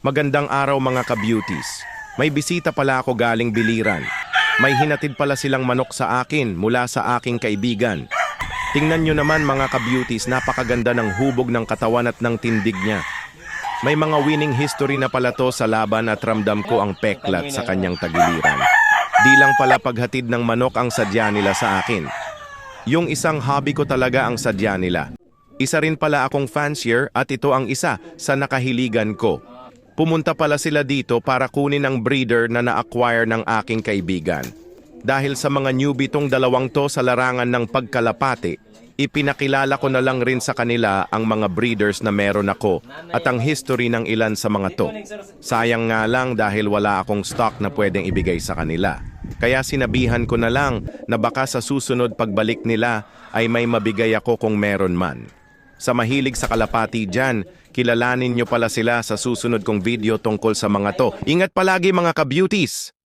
Magandang araw mga ka-beauties. May bisita pala ako galing biliran. May hinatid pala silang manok sa akin mula sa aking kaibigan. Tingnan nyo naman mga ka-beauties, napakaganda ng hubog ng katawan at ng tindig niya. May mga winning history na pala to sa laban at ramdam ko ang peklat sa kanyang tagiliran. Di lang pala paghatid ng manok ang sadya nila sa akin. Yung isang hobby ko talaga ang sadya nila. Isa rin pala akong fancier at ito ang isa sa nakahiligan ko. Pumunta pala sila dito para kunin ang breeder na na-acquire ng aking kaibigan. Dahil sa mga newbie tong dalawang to sa larangan ng pagkalapati, ipinakilala ko na lang rin sa kanila ang mga breeders na meron ako at ang history ng ilan sa mga to. Sayang nga lang dahil wala akong stock na pwedeng ibigay sa kanila. Kaya sinabihan ko na lang na baka sa susunod pagbalik nila ay may mabigay ako kung meron man. Sa mahilig sa kalapati dyan, kilalanin nyo pala sila sa susunod kong video tungkol sa mga to. Ingat palagi mga ka-beauties!